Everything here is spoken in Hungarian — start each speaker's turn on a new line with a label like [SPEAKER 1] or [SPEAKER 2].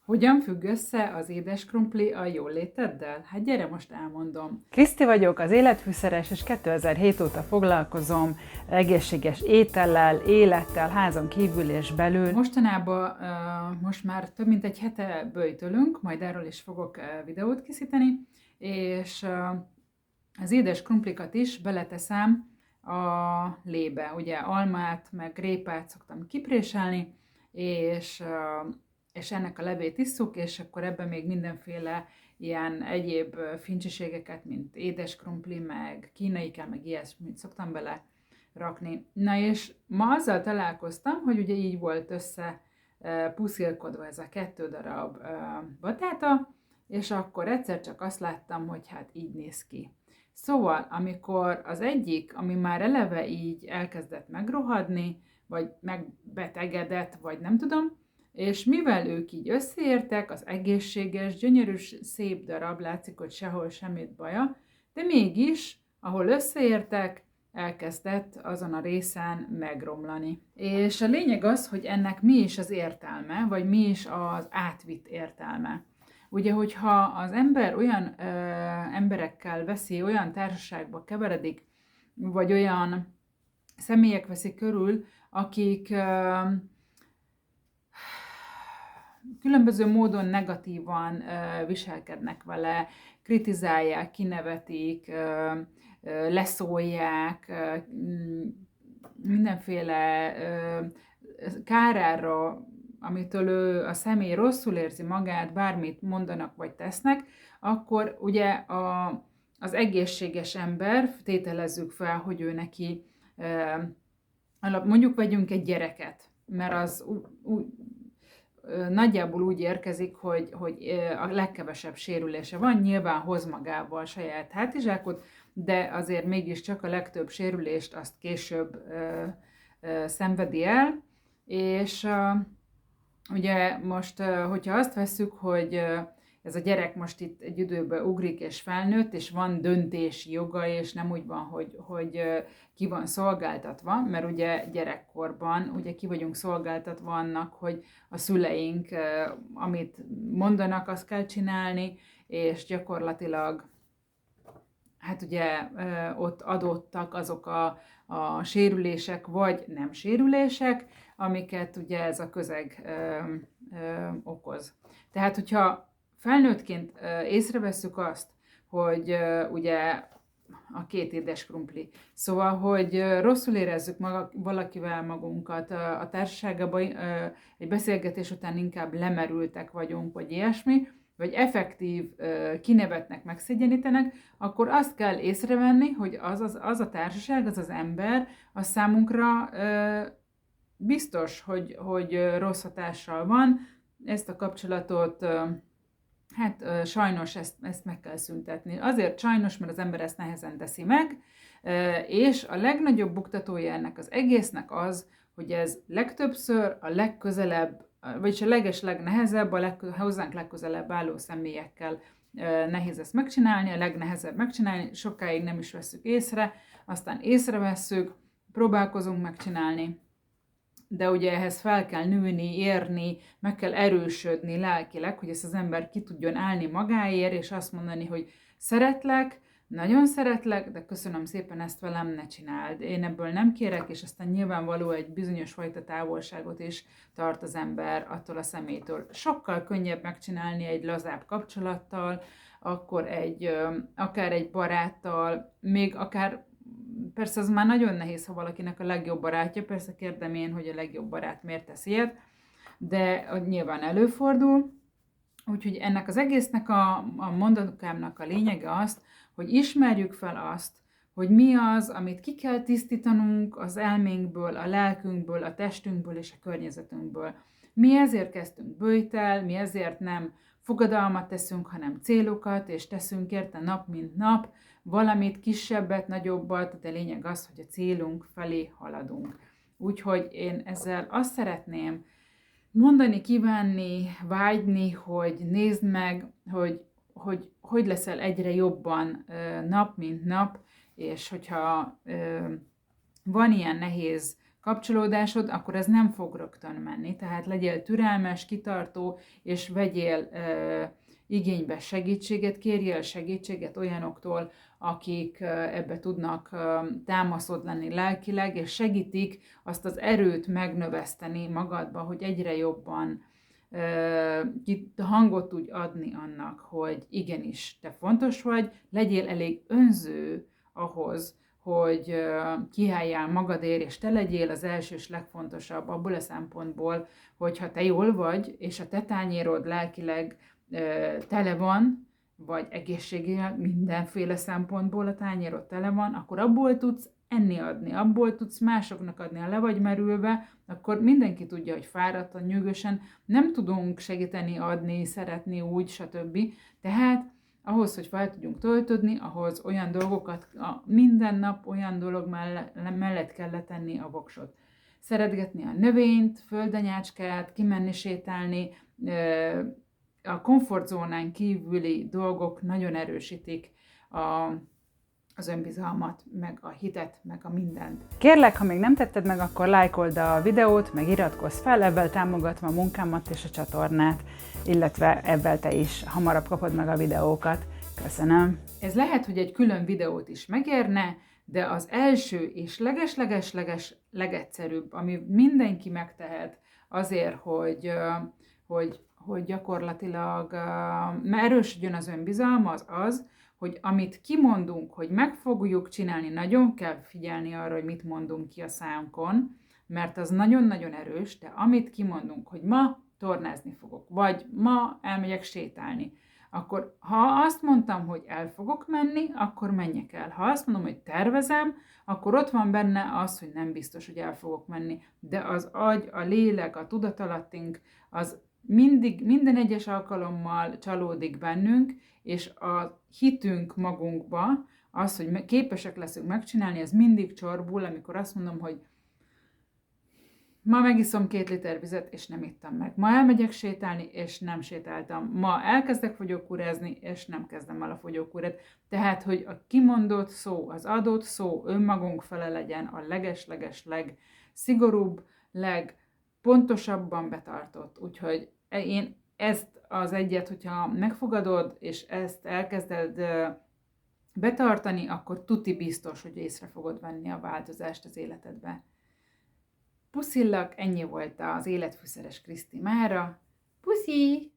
[SPEAKER 1] Hogyan függ össze az édes krumpli a jóléteddel? Hát gyere, most elmondom.
[SPEAKER 2] Kriszti vagyok, az életfűszeres, és 2007 óta foglalkozom egészséges étellel, élettel, házon kívül és belül.
[SPEAKER 1] Mostanában most már több mint egy hete böjtölünk, majd erről is fogok videót készíteni, és az édes krumplikat is beleteszem a lébe. Ugye almát, meg répát szoktam kipréselni, és ennek a levét isszuk, és akkor ebben még mindenféle ilyen egyéb fincsiségeket, mint édes krumpli, meg kínai kell, meg ilyesmit szoktam bele rakni. Na és ma azzal találkoztam, hogy ugye így volt össze puszilkodva ez a 2 darab batáta, és akkor egyszer csak azt láttam, hogy hát így néz ki. Szóval, amikor az egyik, ami már eleve így elkezdett megrohadni, vagy megbetegedett, vagy nem tudom, és mivel ők így összeértek, az egészséges, gyönyörű, szép darab, látszik, hogy sehol semmit baja, de mégis, ahol összeértek, elkezdett azon a részen megromlani. És a lényeg az, hogy ennek mi is az értelme, vagy mi is az átvitt értelme. Ugye, hogyha az ember olyan emberekkel veszi, olyan társaságba keveredik, vagy olyan személyek veszik körül, akik különböző módon negatívan viselkednek vele, kritizálják, kinevetik, leszólják, mindenféle kárára, amitől ő, a személy rosszul érzi magát, bármit mondanak vagy tesznek, akkor ugye az egészséges ember, tételezzük fel, hogy ő neki, mondjuk vegyünk egy gyereket, mert az nagyjából úgy érkezik, hogy a legkevesebb sérülése van, nyilván hoz magával saját hátizsákot, de azért mégiscsak a legtöbb sérülést azt később szenvedi el, és ugye most, hogyha azt vesszük, hogy ez a gyerek most itt egy időben ugrik és felnőtt, és van döntési joga, és nem úgy van, hogy ki van szolgáltatva, mert ugye gyerekkorban ugye ki vagyunk szolgáltatva annak, hogy a szüleink, amit mondanak, azt kell csinálni, és gyakorlatilag hát ugye ott adottak azok a sérülések, vagy nem sérülések, amiket ugye ez a közeg okoz. Tehát, hogyha felnőttként észrevesszük azt, hogy ugye a 2 édes krumpli. Szóval, hogy rosszul érezzük valakivel magunkat a társaságban, egy beszélgetés után inkább lemerültek vagyunk, vagy ilyesmi, vagy effektív kinevetnek, megszégyenítenek, akkor azt kell észrevenni, hogy az a társaság, az az ember, az számunkra biztos, hogy rossz hatással van. Ezt a kapcsolatot hát sajnos ezt meg kell szüntetni. Azért sajnos, mert az ember ezt nehezen teszi meg, és a legnagyobb buktatója ennek az egésznek az, hogy ez legtöbbször a legközelebb, vagyis a legnehezebb, hozzánk legközelebb álló személyekkel nehéz ezt megcsinálni, a legnehezebb megcsinálni, sokáig nem is vesszük észre, aztán észrevesszük, próbálkozunk megcsinálni, de ugye ehhez fel kell nőni, érni, meg kell erősödni lelkileg, hogy ezt az ember ki tudjon állni magáért, és azt mondani, hogy szeretlek, nagyon szeretlek, de köszönöm szépen, ezt velem ne csináld. Én ebből nem kérek, és aztán nyilvánvaló egy bizonyos fajta távolságot is tart az ember attól a személytől. Sokkal könnyebb megcsinálni egy lazább kapcsolattal, akkor akár egy baráttal, még akár persze az már nagyon nehéz, ha valakinek a legjobb barátja, persze kérdem én, hogy a legjobb barát miért tesz ilyet, de nyilván előfordul. Úgyhogy ennek az egésznek a mondatókámnak a lényege azt, hogy ismerjük fel azt, hogy mi az, amit ki kell tisztítanunk az elménkből, a lelkünkből, a testünkből és a környezetünkből. Mi ezért kezdtünk böjtel, mi ezért nem fogadalmat teszünk, hanem célokat, és teszünk érte nap mint nap, valamit kisebbet, nagyobbat, de lényeg az, hogy a célunk felé haladunk. Úgyhogy én ezzel azt szeretném mondani, kívánni, vágyni, hogy nézd meg, hogy leszel egyre jobban nap mint nap, és hogyha van ilyen nehéz kapcsolódásod, akkor ez nem fog rögtön menni. Tehát legyél türelmes, kitartó, és vegyél igénybe segítséget, kérjél segítséget olyanoktól, akik ebbe tudnak támaszod lenni lelkileg, és segítik azt az erőt megnöveszteni magadba, hogy egyre jobban hangot tudj adni annak, hogy igenis, te fontos vagy, legyél elég önző ahhoz, hogy kiálljál magadért, és te legyél az első és legfontosabb abból a szempontból, hogyha te jól vagy, és a te tányérod lelkileg tele van, vagy egészségileg mindenféle szempontból a tányérod tele van, akkor abból tudsz enni adni, abból tudsz másoknak adni. Ha le vagy merülve, akkor mindenki tudja, hogy fáradtan, nyűgösen, nem tudunk segíteni, adni, szeretni, úgy, stb. Tehát ahhoz, hogy fel tudjunk töltődni, ahhoz olyan dolgokat, minden nap olyan dolog mellett kell letenni a voksot. Szeretgetni a növényt, földanyácskát, kimenni sétálni, a komfortzónán kívüli dolgok nagyon erősítik az önbizalmat, meg a hitet, meg a mindent.
[SPEAKER 2] Kérlek, ha még nem tetted meg, akkor lájkold a videót, meg iratkozz fel, ebben támogatva a munkámat és a csatornát, illetve ebben te is hamarabb kapod meg a videókat. Köszönöm!
[SPEAKER 1] Ez lehet, hogy egy külön videót is megérne, de az első és legegyszerűbb, ami mindenki megtehet azért, hogy gyakorlatilag erősödjön az önbizalma, az, hogy amit kimondunk, hogy meg fogjuk csinálni, nagyon kell figyelni arra, hogy mit mondunk ki a szánkon, mert az nagyon-nagyon erős, de amit kimondunk, hogy ma tornázni fogok, vagy ma elmegyek sétálni, akkor ha azt mondtam, hogy el fogok menni, akkor menjek el. Ha azt mondom, hogy tervezem, akkor ott van benne az, hogy nem biztos, hogy el fogok menni. De az agy, a lélek, a tudatalattunk, az minden egyes alkalommal csalódik bennünk, és a hitünk magunkba, az, hogy képesek leszünk megcsinálni, ez mindig csorbul, amikor azt mondom, hogy ma megiszom 2 liter vizet, és nem ittam meg. Ma elmegyek sétálni, és nem sétáltam. Ma elkezdek fogyókúrázni, és nem kezdem el a fogyókúrát. Tehát, hogy a kimondott szó, az adott szó önmagunk fele legyen a legszigorúbb, legpontosabban betartott. Úgyhogy én ezt az egyet, hogyha megfogadod, és ezt elkezded betartani, akkor tuti biztos, hogy észre fogod venni a változást az életedbe. Puszillak, ennyi volt az Életfűszeres Kriszti mára. Puszi!